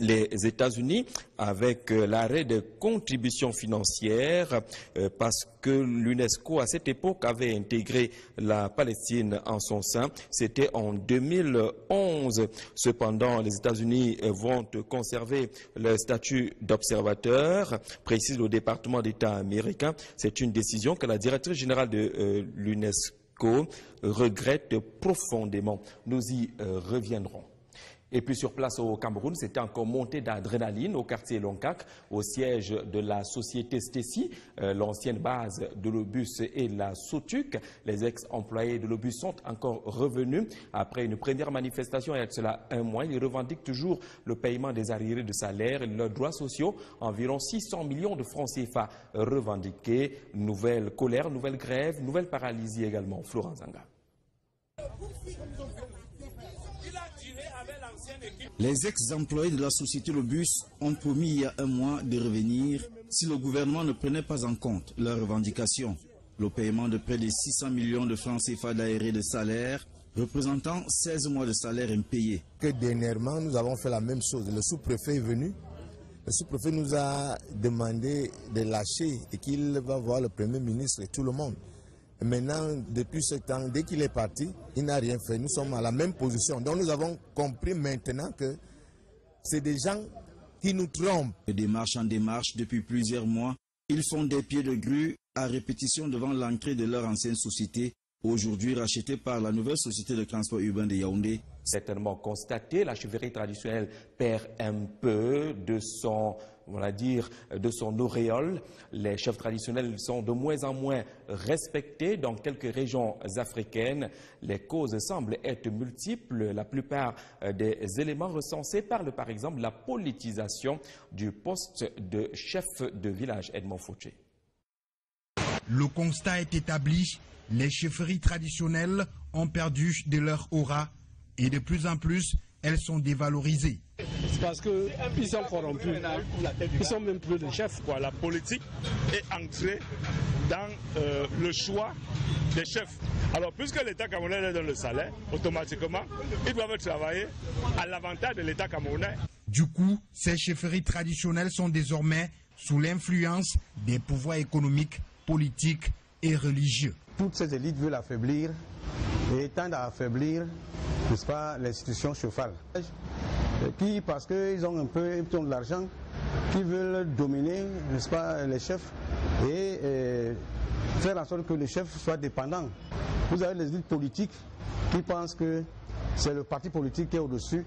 les États-Unis avec l'arrêt de contributions financières parce que l'UNESCO à cette époque avait intégré la Palestine en son sein. C'était en 2011. Cependant, les États-Unis vont conserver le statut d'observateur, précise le département d'État américain. C'est une décision que la directrice générale de l'UNESCO regrette profondément. Nous y reviendrons. Et puis sur place au Cameroun, c'était encore montée d'adrénaline au quartier Lonkak, au siège de la société Stessi, l'ancienne base de l'Obus et la Sotuc. Les ex-employés de l'Obus sont encore revenus après une première manifestation il y a de cela un mois. Ils revendiquent toujours le paiement des arriérés de salaire et leurs droits sociaux, environ 600 millions de francs CFA revendiqués. Nouvelle colère, nouvelle grève, nouvelle paralysie également. Florent Zanga. Les ex-employés de la société Lobus ont promis il y a un mois de revenir si le gouvernement ne prenait pas en compte leurs revendications. Le paiement de près de 600 millions de francs CFA d'arrêt de salaire, représentant 16 mois de salaire impayés. Que dernièrement, nous avons fait la même chose. Le sous-préfet est venu. Le sous-préfet nous a demandé de lâcher et qu'il va voir le Premier ministre et tout le monde. Maintenant, depuis ce temps, dès qu'il est parti, il n'a rien fait. Nous sommes à la même position. Donc nous avons compris maintenant que c'est des gens qui nous trompent. De démarche en démarche, depuis plusieurs mois, ils font des pieds de grue à répétition devant l'entrée de leur ancienne société, aujourd'hui rachetée par la nouvelle société de transport urbain de Yaoundé. Certainement constaté, la chefferie traditionnelle perd un peu de son, on va dire, de son auréole. Les chefs traditionnels sont de moins en moins respectés dans quelques régions africaines. Les causes semblent être multiples. La plupart des éléments recensés parlent par exemple de la politisation du poste de chef de village. Edmond Fauché. Le constat est établi, les chefferies traditionnelles ont perdu de leur aura et de plus en plus, elles sont dévalorisées. C'est parce qu'ils sont corrompus. Ils sont même plus de chefs. La politique est entrée dans le choix des chefs. Alors, puisque l'État camerounais leur donne le salaire, automatiquement, ils doivent travailler à l'avantage de l'État camerounais. Du coup, ces chefferies traditionnelles sont désormais sous l'influence des pouvoirs économiques, politiques et religieux. Toutes ces élites veulent affaiblir et tendent à affaiblir, n'est-ce pas, l'institution chauffale. Qui, parce qu'ils ont un peu de l'argent, qui veulent dominer, n'est-ce pas, les chefs et faire en sorte que les chefs soient dépendants. Vous avez les élites politiques qui pensent que c'est le parti politique qui est au-dessus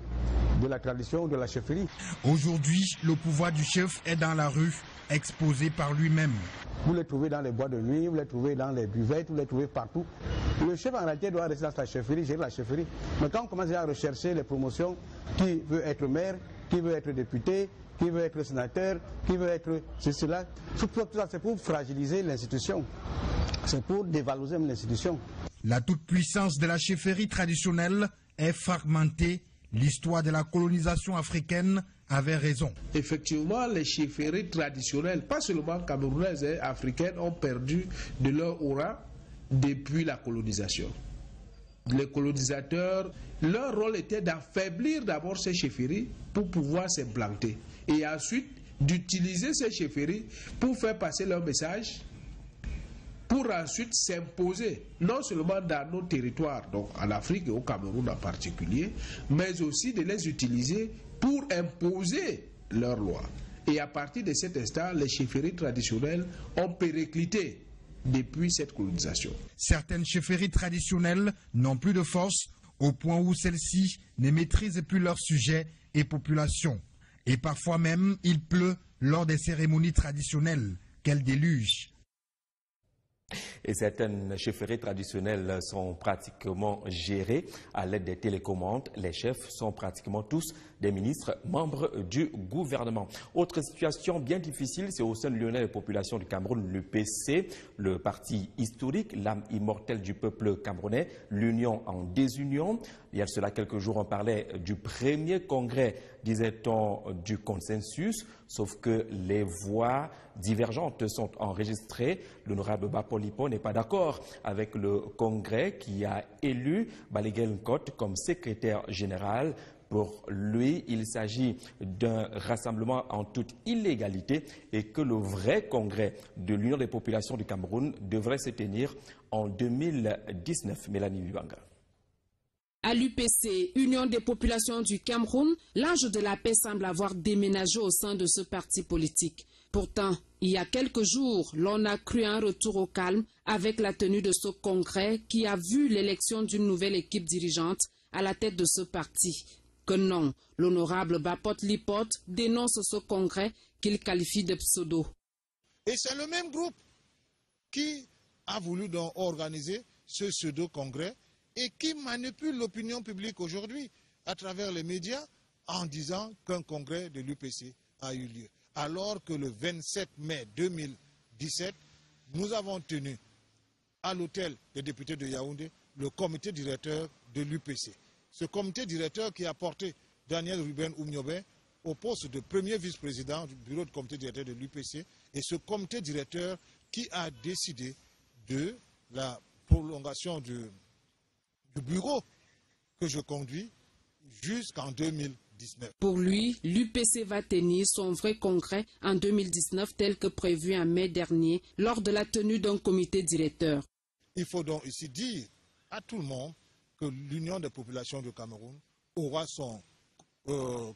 de la tradition ou de la chefferie. Aujourd'hui, le pouvoir du chef est dans la rue, exposé par lui-même. Vous les trouvez dans les bois de nuit, vous les trouvez dans les buvettes, vous les trouvez partout. Le chef en réalité doit rester dans sa chefferie, gérer la chefferie. Mais quand on commence à rechercher les promotions, qui veut être maire, qui veut être député, qui veut être sénateur, qui veut être cela, tout ça c'est pour fragiliser l'institution. C'est pour dévaloriser l'institution. La toute-puissance de la chefferie traditionnelle est fragmentée. L'histoire de la colonisation africaine avait raison. Effectivement, les chefferies traditionnelles, pas seulement camerounaises et africaines, ont perdu de leur aura depuis la colonisation. Les colonisateurs, leur rôle était d'affaiblir d'abord ces chefferies pour pouvoir s'implanter et ensuite d'utiliser ces chefferies pour faire passer leur message, pour ensuite s'imposer, non seulement dans nos territoires, donc en Afrique et au Cameroun en particulier, mais aussi de les utiliser pour imposer leurs lois. Et à partir de cet instant, les chefferies traditionnelles ont périclité depuis cette colonisation. Certaines chefferies traditionnelles n'ont plus de force au point où celles-ci ne maîtrisent plus leurs sujets et populations. Et parfois même, il pleut lors des cérémonies traditionnelles. Quel déluge! Et certaines chefferies traditionnelles sont pratiquement gérées à l'aide des télécommandes. Les chefs sont pratiquement tous des ministres membres du gouvernement. Autre situation bien difficile, c'est au sein de l'Union des populations du Cameroun, l'UPC, le parti historique, l'âme immortelle du peuple camerounais, l'union en désunion. Il y a cela quelques jours, on parlait du premier congrès, disait-on, du consensus, sauf que les voix divergentes sont enregistrées. L'honorable Bapolipo n'est pas d'accord avec le congrès qui a élu Baliguel Nkot comme secrétaire général. Pour lui, il s'agit d'un rassemblement en toute illégalité et que le vrai congrès de l'Union des populations du Cameroun devrait se tenir en 2019. Mélanie Lubanga. À l'UPC, Union des populations du Cameroun, l'âge de la paix semble avoir déménagé au sein de ce parti politique. Pourtant, il y a quelques jours, l'on a cru un retour au calme avec la tenue de ce congrès qui a vu l'élection d'une nouvelle équipe dirigeante à la tête de ce parti. Que non, l'honorable Bapot Lipot dénonce ce congrès qu'il qualifie de pseudo. Et c'est le même groupe qui a voulu donc organiser ce pseudo-congrès et qui manipule l'opinion publique aujourd'hui à travers les médias en disant qu'un congrès de l'UPC a eu lieu. Alors que le 27 mai 2017, nous avons tenu à l'hôtel des députés de Yaoundé le comité directeur de l'UPC. Ce comité directeur qui a porté Daniel Ruben Oumniobé au poste de premier vice-président du bureau de comité directeur de l'UPC et ce comité directeur qui a décidé de la prolongation du bureau que je conduis jusqu'en 2019. Pour lui, l'UPC va tenir son vrai congrès en 2019 tel que prévu en mai dernier lors de la tenue d'un comité directeur. Il faut donc ici dire à tout le monde que l'Union des populations du Cameroun aura son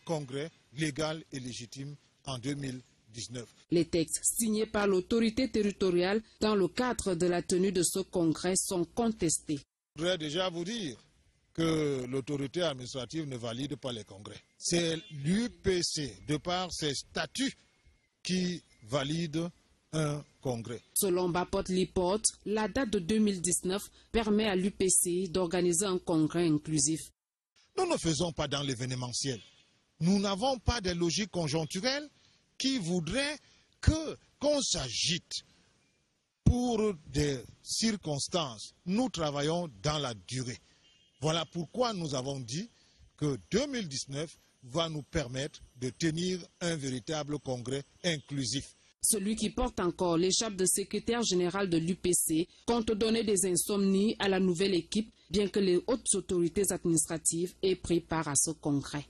congrès légal et légitime en 2019. Les textes signés par l'autorité territoriale dans le cadre de la tenue de ce congrès sont contestés. Je voudrais déjà vous dire que l'autorité administrative ne valide pas les congrès. C'est l'UPC, de par ses statuts, qui valide un congrès. Selon Bapot Lipot, la date de 2019 permet à l'UPC d'organiser un congrès inclusif. Nous ne faisons pas dans l'événementiel. Nous n'avons pas de logique conjoncturelle qui voudrait qu'on s'agite pour des circonstances. Nous travaillons dans la durée. Voilà pourquoi nous avons dit que 2019 va nous permettre de tenir un véritable congrès inclusif. Celui qui porte encore l'écharpe de secrétaire général de l'UPC compte donner des insomnies à la nouvelle équipe, bien que les hautes autorités administratives aient pris part à ce congrès.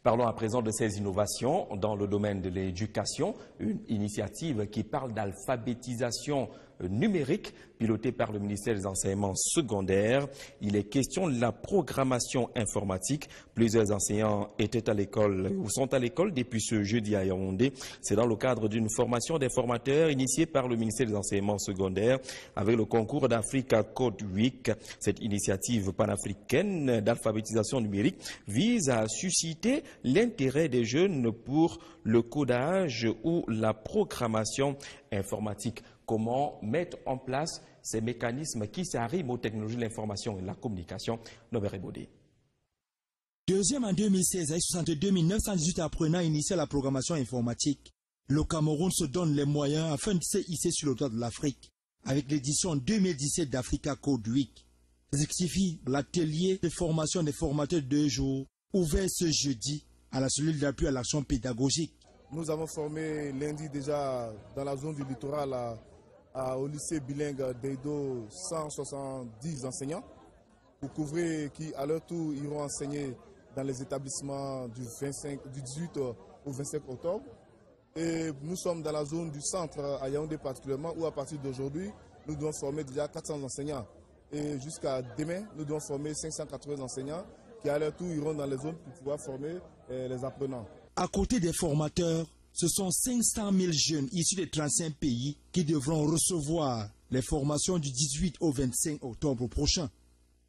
Parlons à présent de ces innovations dans le domaine de l'éducation, une initiative qui parle d'alphabétisation numérique pilotée par le ministère des Enseignements secondaires. Il est question de la programmation informatique. Plusieurs enseignants étaient à l'école ou sont à l'école depuis ce jeudi à Yaoundé. C'est dans le cadre d'une formation des formateurs initiée par le ministère des Enseignements secondaires avec le concours d'Africa Code Week. Cette initiative panafricaine d'alphabétisation numérique vise à susciter l'intérêt des jeunes pour le codage ou la programmation informatique. Comment mettre en place ces mécanismes qui s'arriment aux technologies de l'information et de la communication? Norbert Ebodé. Deuxième en 2016 avec 62 918 apprenants initiés à la programmation informatique. Le Cameroun se donne les moyens afin de se hisser sur le toit de l'Afrique avec l'édition 2017 d'Africa Code Week. L'exécutif l'atelier de formation des formateurs de 2 jours ouvert ce jeudi à la cellule d'appui à l'action pédagogique. Nous avons formé lundi déjà dans la zone du littoral au lycée bilingue d'Eido 170 enseignants pour couvrir qui à leur tour iront enseigner dans les établissements du 18 au 25 octobre. Et nous sommes dans la zone du centre à Yaoundé particulièrement où à partir d'aujourd'hui nous devons former déjà 400 enseignants. Et jusqu'à demain nous devons former 580 enseignants qui à leur tour iront dans les zones pour pouvoir former les apprenants. À côté des formateurs, ce sont 500 000 jeunes issus des 35 pays qui devront recevoir les formations du 18 au 25 octobre prochain.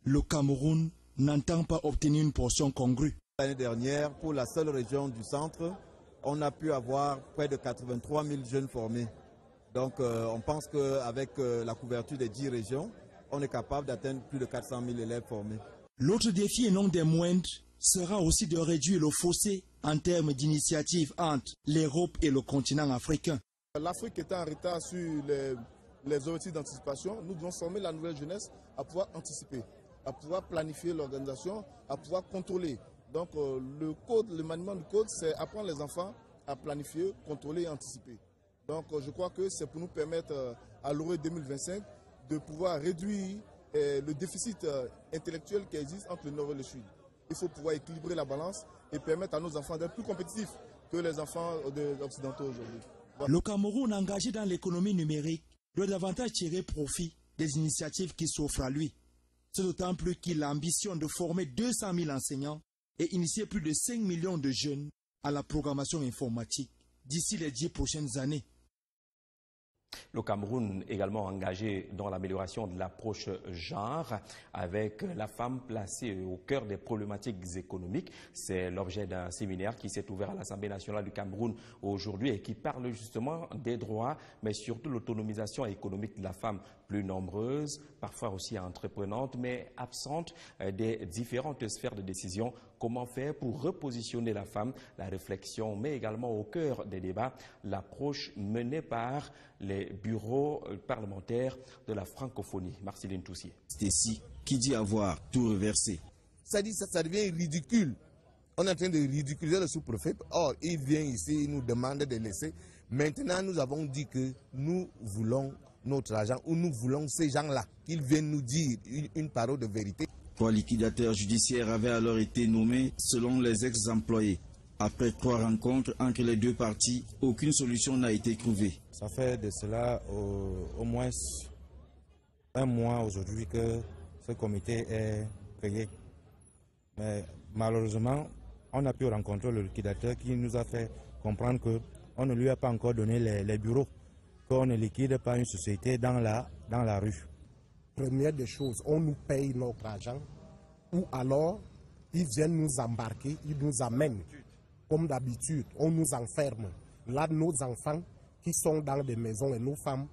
Le Cameroun n'entend pas obtenir une portion congrue. L'année dernière, pour la seule région du centre, on a pu avoir près de 83 000 jeunes formés. Donc on pense qu'avec la couverture des 10 régions, on est capable d'atteindre plus de 400 000 élèves formés. L'autre défi, et non des moindres, sera aussi de réduire le fossé en termes d'initiatives entre l'Europe et le continent africain. L'Afrique est en retard sur les objectifs d'anticipation. Nous devons former la nouvelle jeunesse à pouvoir anticiper, à pouvoir planifier l'organisation, à pouvoir contrôler. Donc le maniement du code, c'est apprendre les enfants à planifier, contrôler et anticiper. Donc je crois que c'est pour nous permettre à l'Euro 2025 de pouvoir réduire le déficit intellectuel qui existe entre le Nord et le Sud. Il faut pouvoir équilibrer la balance et permettre à nos enfants d'être plus compétitifs que les enfants occidentaux aujourd'hui. Voilà. Le Cameroun, engagé dans l'économie numérique, doit davantage tirer profit des initiatives qui s'offrent à lui. C'est d'autant plus qu'il ambitionne de former 200 000 enseignants et initier plus de 5 millions de jeunes à la programmation informatique d'ici les 10 prochaines années. Le Cameroun également engagé dans l'amélioration de l'approche genre avec la femme placée au cœur des problématiques économiques. C'est l'objet d'un séminaire qui s'est ouvert à l'Assemblée nationale du Cameroun aujourd'hui et qui parle justement des droits, mais surtout l'autonomisation économique de la femme, plus nombreuse, parfois aussi entreprenante, mais absente des différentes sphères de décision. Comment faire pour repositionner la femme? La réflexion met également au cœur des débats l'approche menée par les bureaux parlementaires de la francophonie. Marceline Toussier. Stécie, qui dit avoir tout reversé. Ça devient ridicule. On est en train de ridiculiser le sous-préfet. Or, il vient ici, il nous demande de laisser. Maintenant, nous avons dit que nous voulons notre argent ou nous voulons ces gens-là, qu'ils viennent nous dire une parole de vérité. 3 liquidateurs judiciaires avaient alors été nommés selon les ex-employés. Après 3 rencontres entre les deux parties, aucune solution n'a été trouvée. Ça fait de cela au moins un mois aujourd'hui que ce comité est créé. Mais malheureusement, on a pu rencontrer le liquidateur qui nous a fait comprendre qu'on ne lui a pas encore donné les bureaux, qu'on ne liquide pas une société dans la rue. Première des choses, on nous paye notre argent ou alors ils viennent nous embarquer, ils nous amènent. Comme d'habitude, on nous enferme. Là, nos enfants qui sont dans des maisons et nos femmes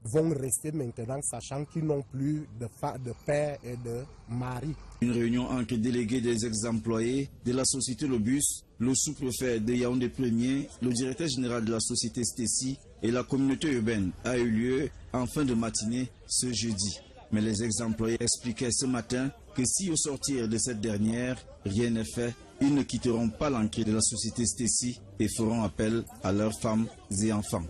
vont rester maintenant sachant qu'ils n'ont plus de père et de mari. Une réunion entre délégués des ex-employés de la société Le Bus, le sous-préfet de Yaoundé 1er, le directeur général de la société Stécie et la communauté urbaine a eu lieu en fin de matinée ce jeudi. Mais les ex-employés expliquaient ce matin que si au sortir de cette dernière, rien n'est fait, ils ne quitteront pas l'enquête de la société Stécie et feront appel à leurs femmes et enfants.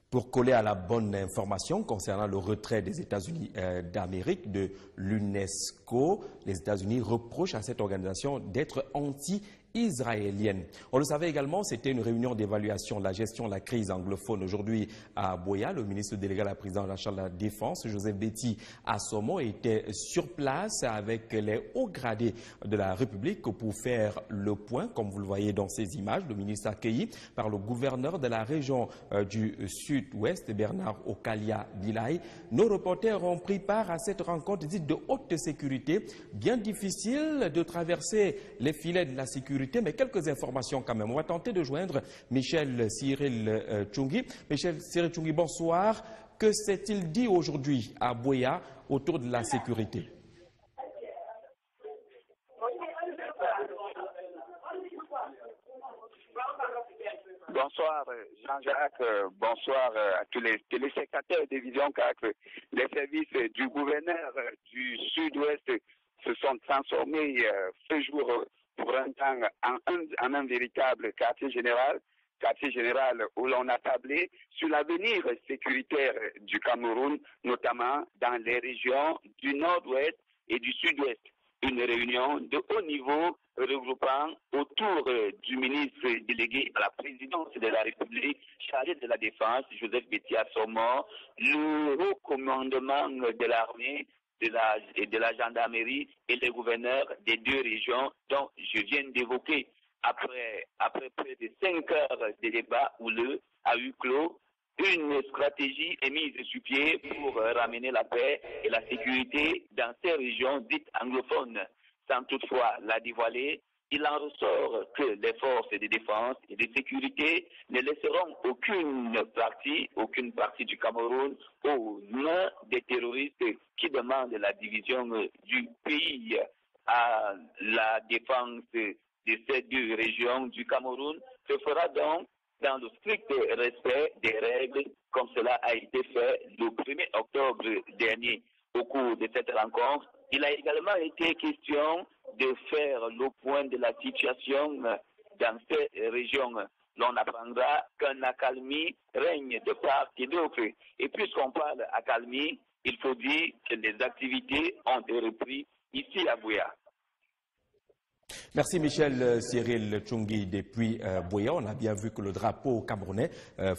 Pour coller à la bonne information concernant le retrait des États-Unis d'Amérique de l'UNESCO, les États-Unis reprochent à cette organisation d'être anti-israélienne. On le savait également, c'était une réunion d'évaluation de la gestion de la crise anglophone aujourd'hui à Boya. Le ministre délégué à la présidence de la Chambre de la Défense, Joseph Betty Assomo, était sur place avec les hauts gradés de la République pour faire le point. Comme vous le voyez dans ces images, le ministre accueilli par le gouverneur de la région du Sud-Ouest, Bernard Okalia Bilay. Nos reporters ont pris part à cette rencontre dite de haute sécurité. Bien difficile de traverser les filets de la sécurité, mais quelques informations quand même. On va tenter de joindre Michel Cyril Tchungi. Michel Cyril Tchungi, bonsoir. Que s'est-il dit aujourd'hui à Boya autour de la sécurité? Bonsoir Jean-Jacques, bonsoir à tous les téléspectateurs de Vision 4. Les services du gouverneur du Sud-Ouest se sont transformés ce jour pour un temps en un véritable quartier général où l'on a tablé sur l'avenir sécuritaire du Cameroun, notamment dans les régions du Nord-Ouest et du Sud-Ouest. Une réunion de haut niveau regroupant autour du ministre délégué à la présidence de la République chargé de la Défense, Joseph Betty Assomo, le haut commandement de l'armée et de la gendarmerie et les gouverneurs des deux régions dont je viens d'évoquer. Après près de 5 heures de débat houleux à huis clos, une stratégie est mise sur pied pour ramener la paix et la sécurité dans ces régions dites anglophones. Sans toutefois la dévoiler, il en ressort que les forces de défense et de sécurité ne laisseront aucune partie du Cameroun aux mains des terroristes qui demandent la division du pays. À la défense de ces deux régions du Cameroun se fera donc dans le strict respect des règles, comme cela a été fait le 1er octobre dernier. Au cours de cette rencontre, il a également été question de faire le point de la situation dans ces régions. L'on apprendra qu'un accalmie règne de part et d'autre. Et puisqu'on parle accalmie, il faut dire que les activités ont repris ici à Buea. Merci Michel Cyril Tchungui depuis Buea. On a bien vu que le drapeau camerounais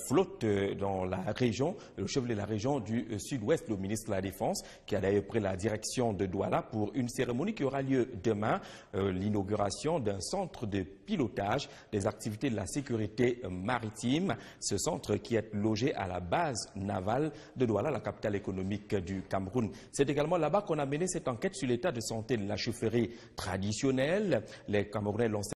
flotte dans la région, le chef de la région du sud-ouest, le ministre de la Défense, qui a d'ailleurs pris la direction de Douala pour une cérémonie qui aura lieu demain, l'inauguration d'un centre de pilotage des activités de la sécurité maritime. Ce centre qui est logé à la base navale de Douala, la capitale économique du Cameroun. C'est également là-bas qu'on a mené cette enquête sur l'état de santé de la chaufferie traditionnelle. Les Camerounais l'ont